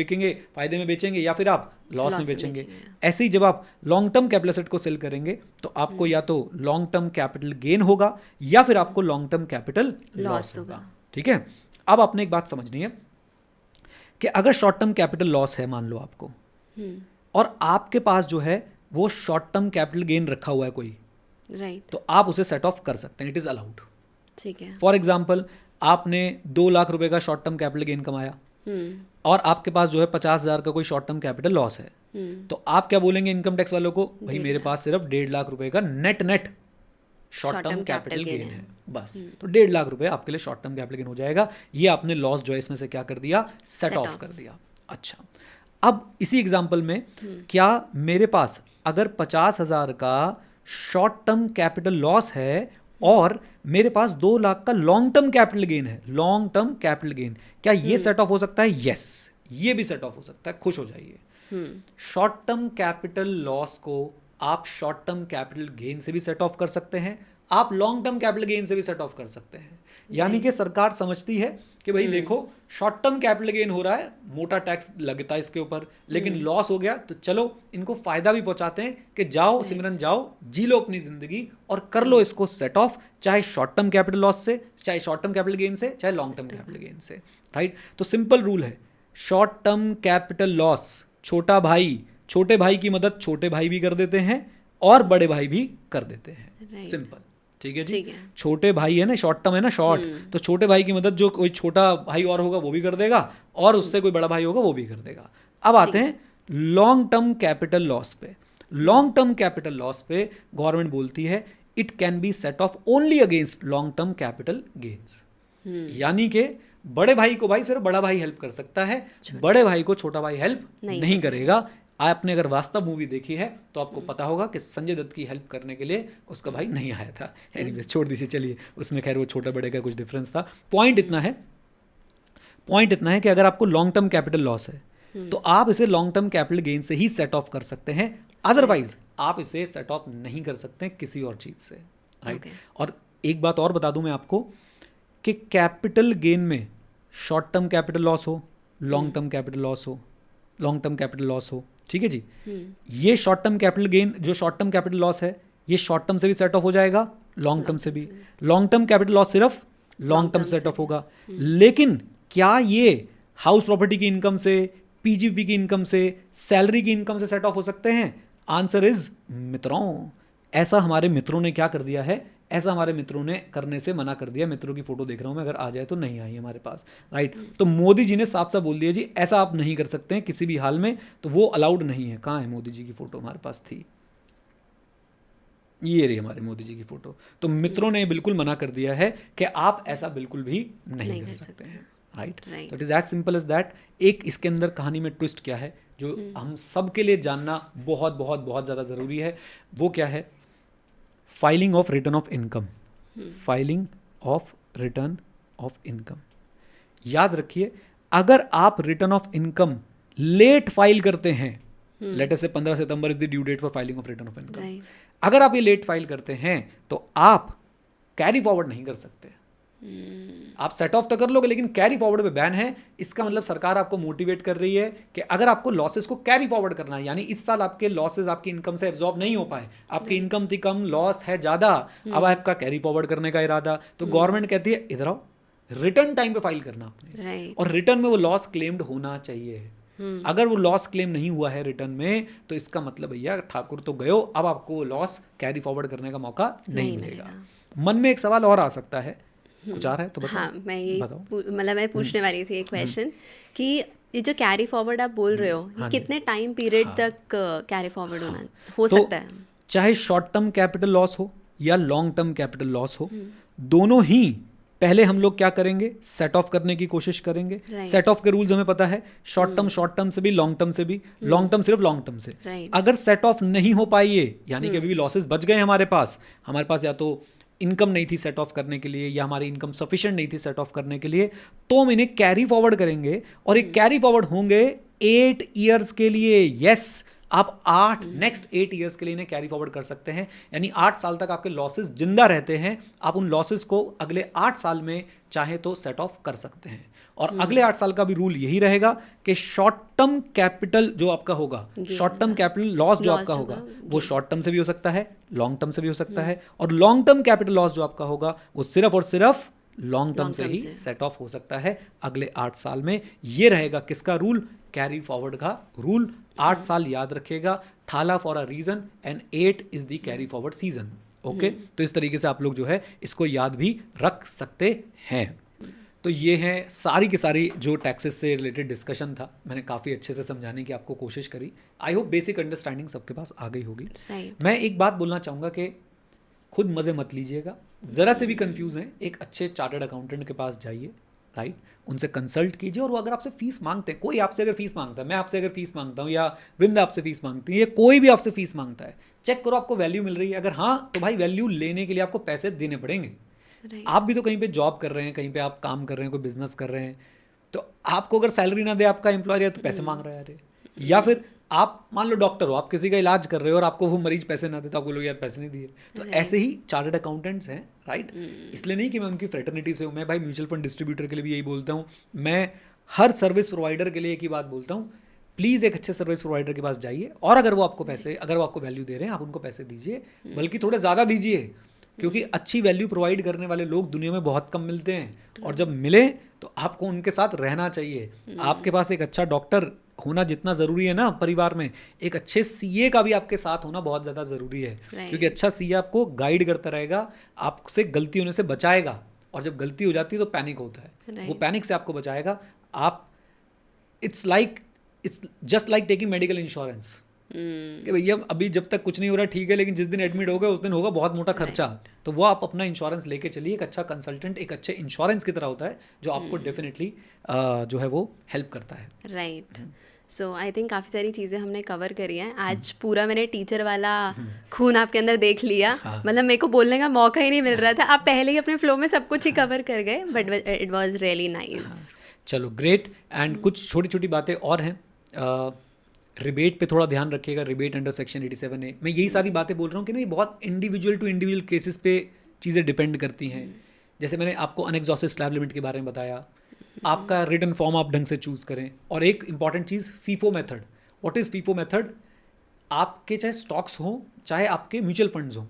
बेचेंगे या फिर आप लॉस में बेचेंगे। ऐसे ही जब आप लॉन्ग टर्म कैपिटल एसेट को सेल करेंगे तो आपको या तो लॉन्ग टर्म कैपिटल गेन होगा या फिर आपको लॉन्ग टर्म कैपिटल लॉस होगा, ठीक है। अब आपने एक बात समझनी है कि अगर शॉर्ट टर्म कैपिटल लॉस है मान लो आपको, और आपके पास जो है वो शॉर्ट टर्म कैपिटल गेन रखा हुआ है कोई, राइट, तो आप उसे सेट ऑफ कर सकते हैं, इट इज अलाउड, ठीक है। फॉर एग्जाम्पल आपने 2 लाख रुपए का शॉर्ट टर्म कैपिटल गेन कमाया और आपके पास जो है 50,000 का कोई शॉर्ट टर्म कैपिटल लॉस है, तो आप क्या बोलेंगे इनकम टैक्स वालों को, भाई मेरे पास सिर्फ 1.5 लाख रुपए का net short term capital gain है बस, तो 1.5 लाख रुपए आपके लिए शॉर्ट टर्म कैपिटल गेन हो जाएगा। ये आपने लॉस जो है इसमें से क्या कर दिया, सेट ऑफ कर दिया। अच्छा, अब इसी एग्जाम्पल में क्या मेरे पास अगर 50,000 का शॉर्ट टर्म कैपिटल लॉस है और मेरे पास 2 लाख का लॉन्ग टर्म कैपिटल गेन है, लॉन्ग टर्म कैपिटल गेन, क्या ये सेट ऑफ हो सकता है? यस, ये भी सेट ऑफ हो सकता है, खुश हो जाइए। शॉर्ट टर्म कैपिटल लॉस को आप शॉर्ट टर्म कैपिटल गेन से भी सेट ऑफ कर सकते हैं, आप लॉन्ग टर्म कैपिटल गेन से भी सेट ऑफ कर सकते हैं। यानी कि सरकार समझती है कि भाई देखो शॉर्ट टर्म कैपिटल गेन हो रहा है, मोटा टैक्स लगता है इसके ऊपर, लेकिन लॉस हो गया तो चलो इनको फायदा भी पहुंचाते हैं कि जाओ सिमरन जाओ, जी लो अपनी जिंदगी और कर लो इसको सेट ऑफ, चाहे शॉर्ट टर्म कैपिटल लॉस से, चाहे शॉर्ट टर्म कैपिटल गेन से, चाहे लॉन्ग टर्म कैपिटल गेन से, राइट। तो सिंपल रूल है, शॉर्ट टर्म कैपिटल लॉस छोटा भाई, छोटे भाई की मदद छोटे भाई भी कर देते हैं और बड़े भाई भी कर देते हैं, सिंपल। ठीक है जी, छोटे भाई है ना, शॉर्ट टर्म है ना, शॉर्ट, तो छोटे भाई की मदद जो कोई छोटा भाई और होगा वो भी कर देगा और उससे कोई बड़ा भाई होगा वो भी कर देगा। अब आते हैं लॉन्ग टर्म कैपिटल लॉस पे। लॉन्ग टर्म कैपिटल लॉस पे गवर्नमेंट बोलती है it can be set of only against long term capital gains. यानी कि बड़े भाई को भाई सिर्फ बड़ा भाई हेल्प कर सकता है, बड़े भाई को छोटा भाई हेल्प नहीं करेगा। आपने अगर वास्तव मूवी देखी है तो आपको पता होगा कि संजय दत्त की हेल्प करने के लिए उसका भाई नहीं आया था। एनीवेज छोड़ दीजिए, चलिए, उसमें खैर वो छोटा बड़े का कुछ डिफरेंस था। पॉइंट इतना है कि अगर आपको लॉन्ग टर्म कैपिटल लॉस है तो आप इसे लॉन्ग टर्म कैपिटल गेन से ही सेट ऑफ कर सकते हैं, अदरवाइज आप इसे सेट ऑफ नहीं कर सकते किसी और चीज से, राइट। और एक बात और बता दूं मैं आपको कि कैपिटल गेन में शॉर्ट टर्म कैपिटल लॉस हो, लॉन्ग टर्म कैपिटल लॉस हो, लॉन्ग टर्म कैपिटल लॉस हो, ठीक है जी, ये शॉर्ट टर्म कैपिटल गेन जो शॉर्ट टर्म कैपिटल लॉस है ये शॉर्ट टर्म से भी सेट ऑफ हो जाएगा, लॉन्ग टर्म से भी। लॉन्ग टर्म कैपिटल लॉस सिर्फ लॉन्ग टर्म सेट ऑफ होगा। लेकिन क्या ये हाउस प्रॉपर्टी की इनकम से, पीजीपी की इनकम से, सैलरी की इनकम से सेट ऑफ हो सकते हैं? आंसर इज मित्रों, ऐसा हमारे मित्रों ने क्या कर दिया है, ऐसा हमारे मित्रों ने करने से मना कर दिया। मित्रों की फोटो देख रहा हूं मैं, अगर आ जाए तो नहीं आई हमारे पास, राइट। तो मोदी जी ने साफ साफ बोल दिया जी ऐसा आप नहीं कर सकते हैं किसी भी हाल में, तो वो अलाउड नहीं है। कहाँ है मोदी जी की फोटो? हमारे पास थी, ये रही हमारे मोदी जी की फोटो। तो मित्रों ने बिल्कुल मना कर दिया है कि आप ऐसा बिल्कुल भी नहीं कर सकते हैं, राइट। तो it is as simple as that. एक इसके अंदर कहानी में ट्विस्ट क्या है जो हम सब के लिए जानना बहुत बहुत बहुत ज़्यादा ज़रूरी है, वो क्या है? Filing of return of income. Filing of return of income, याद रखिए, अगर आप return of income late file करते हैं, लेट अस से 15 सितंबर is the due date for filing of return of income, अगर आप ये लेट फाइल करते हैं तो आप कैरी फॉरवर्ड नहीं कर सकते। आप सेट ऑफ तो कर लोगे लेकिन कैरी फॉरवर्ड पे बैन है। इसका मतलब सरकार आपको मोटिवेट कर रही है कि अगर आपको लॉसेस को कैरी फॉरवर्ड करना है, यानी इस साल आपके लॉसेस आपकी इनकम से एब्जॉर्ब नहीं हो पाए, आपकी इनकम थी कम, लॉस है ज्यादा, अब आपका कैरी फॉरवर्ड करने का इरादा, तो गवर्नमेंट कहती है इधर आओ, रिटर्न टाइम पे फाइल करना आपने, और रिटर्न में वो लॉस क्लेम्ड होना चाहिए। अगर वो लॉस क्लेम नहीं हुआ है रिटर्न में तो इसका मतलब भैया ठाकुर तो गयो, अब आपको लॉस कैरी फॉरवर्ड करने का मौका नहीं मिलेगा। मन में एक सवाल और आ सकता है, कुछ आ रहा है तो बताओ। हाँ, मैं पूछने वाली थी एक क्वेश्चन कि ये जो कैरी फॉरवर्ड आप बोल रहे हो, ये कितने टाइम पीरियड तक कैरी फॉरवर्ड होना हो सकता है? चाहे शॉर्ट टर्म कैपिटल लॉस हो या लॉन्ग टर्म कैपिटल लॉस हो, दोनों ही पहले हम लोग क्या करेंगे, सेट ऑफ करने की कोशिश करेंगे। सेट ऑफ के रूल्स हमें पता है, शॉर्ट टर्म से भी, लॉन्ग टर्म से भी, लॉन्ग टर्म सिर्फ लॉन्ग टर्म से। अगर सेट ऑफ नहीं हो पाई है, यानी कि अभी भी लॉसेस बच गए हमारे पास या तो इनकम नहीं थी सेट ऑफ करने के लिए या हमारी इनकम सफिशिएंट नहीं थी सेट ऑफ करने के लिए, तो हम इन्हें कैरी फॉरवर्ड करेंगे और ये कैरी फॉरवर्ड होंगे 8 ईयर्स के लिए। यस, आप नेक्स्ट 8 ईयर्स के लिए इन्हें कैरी फॉरवर्ड कर सकते हैं, यानी 8 साल तक आपके लॉसेस जिंदा रहते हैं, आप उन लॉसेस को अगले 8 साल में चाहे तो सेट ऑफ कर सकते हैं। और अगले 8 साल का भी रूल यही रहेगा कि शॉर्ट टर्म कैपिटल जो आपका होगा, शॉर्ट टर्म कैपिटल लॉस जो आपका होगा, वो शॉर्ट टर्म से भी हो सकता है, लॉन्ग टर्म से भी हो सकता है, और लॉन्ग टर्म कैपिटल लॉस जो आपका होगा वो सिर्फ और सिर्फ लॉन्ग टर्म से ही सेट ऑफ हो सकता है अगले 8 साल में। ये रहेगा किसका रूल? कैरी फॉरवर्ड का रूल। 8 साल याद रखिएगा, Thala for a reason and 8 is the carry forward season. Okay, तो इस तरीके से आप लोग जो है इसको याद भी रख सकते हैं। तो ये है सारी की सारी जो टैक्सेस से रिलेटेड डिस्कशन था, मैंने काफ़ी अच्छे से समझाने की आपको कोशिश करी। आई होप बेसिक अंडरस्टैंडिंग सबके पास आ गई होगी। मैं एक बात बोलना चाहूँगा कि खुद मज़े मत लीजिएगा, ज़रा से भी कंफ्यूज हैं, एक अच्छे चार्टर्ड अकाउंटेंट के पास जाइए, राइट, उनसे कंसल्ट कीजिए। और वो अगर आपसे फीस मांगते हैं, कोई आपसे अगर फीस मांगता है, मैं आपसे अगर फीस मांगता हूँ या वृंदा आपसे फीस मांगती है, या कोई भी आपसे फीस मांगता है, चेक करो आपको वैल्यू मिल रही है, अगर हाँ तो भाई वैल्यू लेने के लिए आपको पैसे देने पड़ेंगे। आप भी तो कहीं पे जॉब कर रहे हैं, कहीं पे आप काम कर रहे हैं, कोई बिजनेस कर रहे हैं, तो आपको अगर सैलरी ना दे आपका एम्प्लॉयर तो पैसे मांग रहा है अरे। या फिर आप मान लो डॉक्टर हो, आप किसी का इलाज कर रहे हो और आपको वो मरीज पैसे ना दे तो आपको लोग यार पैसे नहीं दिए। तो ऐसे ही चार्टर्ड अकाउंटेंट्स हैं, राइट। इसलिए नहीं कि मैं उनकी फ्रेटर्निटी से हूँ, मैं भाई म्यूचुअल फंड डिस्ट्रीब्यूटर के लिए भी यही बोलता हूँ, मैं हर सर्विस प्रोवाइडर के लिए एक ही बात बोलता हूँ, प्लीज़ एक अच्छे सर्विस प्रोवाइडर के पास जाइए, और अगर वो आपको पैसे, अगर वो आपको वैल्यू दे रहे हैं आप उनको पैसे दीजिए, बल्कि थोड़े ज़्यादा दीजिए, क्योंकि अच्छी वैल्यू प्रोवाइड करने वाले लोग दुनिया में बहुत कम मिलते हैं, और जब मिले तो आपको उनके साथ रहना चाहिए। आपके पास एक अच्छा डॉक्टर होना जितना ज़रूरी है ना परिवार में, एक अच्छे सीए का भी आपके साथ होना बहुत ज़्यादा ज़रूरी है, क्योंकि अच्छा सीए आपको गाइड करता रहेगा, आपसे गलती होने से बचाएगा, और जब गलती हो जाती है तो पैनिक होता है, वो पैनिक से आपको बचाएगा। आप it's just like taking medical insurance, कि भैया अभी जब तक कुछ नहीं हो रहा ठीक है, लेकिन जिस दिन एडमिट हो गए उस दिन होगा बहुत मोटा खर्चा, तो वो आप अपना इंश्योरेंस लेके चलिए। एक अच्छा कंसल्टेंट एक अच्छे इंश्योरेंस की तरह होता है जो आपको डेफिनेटली जो है वो हेल्प करता है, राइट। सो आई थिंक काफ़ी सारी चीज़ें हमने कवर करी हैं आज। पूरा मैंने टीचर वाला खून आपके अंदर देख लिया, मतलब मेरे को बोलने का मौका ही नहीं मिल रहा था, आप पहले ही अपने फ्लो में सब कुछ ही कवर कर गए, but it was really nice. चलो ग्रेट। एंड कुछ छोटी छोटी बातें और हैं, रिबेट पे थोड़ा ध्यान रखिएगा, रिबेट अंडर सेक्शन 87A। मैं यही सारी बातें बोल रहा हूँ कि नहीं, बहुत इंडिविजुअल टू इंडिविजुअल केसेस पे चीज़ें डिपेंड करती हैं। जैसे मैंने आपको अनएग्जॉस्टेड स्लैब लिमिट के बारे में बताया, आपका रिटन फॉर्म आप ढंग से चूज़ करें। और एक important cheese, FIFO method. What is FIFO method? आपके चाहे स्टॉक्स हों चाहे आपके म्यूचुअल फंड्स हों,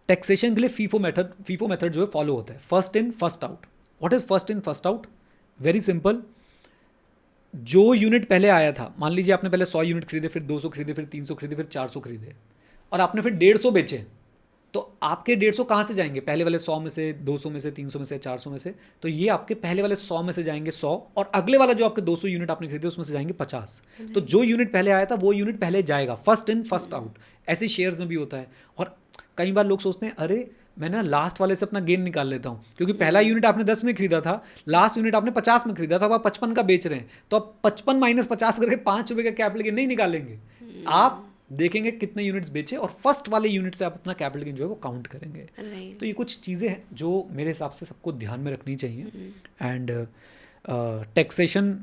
टैक्सेशन के लिए फीफो मेथड जो है फॉलो होता है, first in first out. What is first in first out? Very simple, जो यूनिट पहले आया था, मान लीजिए आपने पहले 100 यूनिट खरीदे, फिर 200 खरीदे, फिर 300 खरीदे, फिर 400 खरीदे, और आपने फिर 150 बेचे, तो आपके 150 कहाँ से जाएंगे? पहले वाले 100 में से, 200 में से, 300 में से, 400 में से। तो ये आपके पहले वाले 100 में से जाएंगे 100, और अगले वाला जो आपके 200 यूनिट आपने खरीदे उसमें से जाएंगे 50। तो जो यूनिट पहले आया था वो यूनिट पहले जाएगा, फर्स्ट इन फर्स्ट आउट। ऐसे शेयर्स में भी होता है। और कई बार लोग सोचते हैं अरे मैं ना लास्ट वाले से अपना गेन निकाल लेता हूँ, क्योंकि पहला यूनिट आपने 10 में खरीदा था, लास्ट यूनिट आपने 50 में खरीदा था, अब आप 55 का बेच रहे हैं, तो आप 55 माइनस 50 करके 5 रुपये का कैपिटल गेन नहीं निकालेंगे। आप देखेंगे कितने यूनिट्स बेचे, और फर्स्ट वाले यूनिट से आप अपना कैपिटल गेन जो है वो काउंट करेंगे। तो ये कुछ चीज़ें हैं जो मेरे हिसाब से सबको ध्यान में रखनी चाहिए। एंड टैक्सेशन,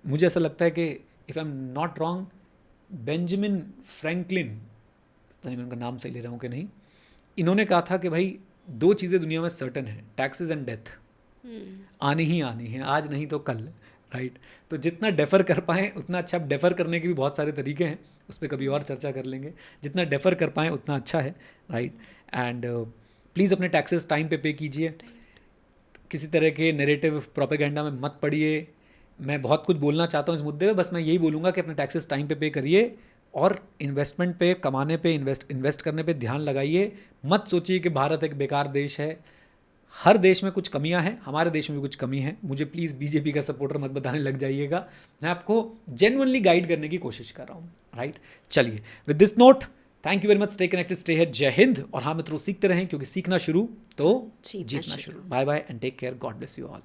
मुझे ऐसा लगता है कि if I am not wrong, Benjamin Franklin, मैं उनका नाम सही ले रहा हूँ कि नहीं, इन्होंने कहा था कि भाई 2 चीज़ें दुनिया में सर्टन है, टैक्सेस एंड डेथ। आनी ही आनी है, आज नहीं तो कल, राइट। तो जितना डेफर कर पाएँ उतना अच्छा। डेफर करने के भी बहुत सारे तरीके हैं, उस पर कभी और चर्चा कर लेंगे। जितना डेफर कर पाएँ उतना अच्छा है, राइट। एंड प्लीज़ अपने टैक्सेस टाइम पे कीजिए, किसी तरह के नैरेटिव प्रोपेगेंडा में मत पड़िए। मैं बहुत कुछ बोलना चाहता हूँ इस मुद्दे पे, बस मैं यही बोलूँगा कि अपने टैक्सेस टाइम पे करिए, और इन्वेस्टमेंट पे, कमाने पे, इन्वेस्ट करने पे ध्यान लगाइए। मत सोचिए कि भारत एक बेकार देश है, हर देश में कुछ कमियां हैं, हमारे देश में भी कुछ कमी है। मुझे प्लीज़ बीजेपी का सपोर्टर मत बताने लग जाइएगा, मैं आपको जेन्युइनली गाइड करने की कोशिश कर रहा हूँ, राइट। चलिए, with this note, thank you very much, stay connected, stay here, जय हिंद। और हाँ मित्रों, सीखते रहें, क्योंकि सीखना शुरू तो जीतना शुरू। Bye bye and take care, God bless you all.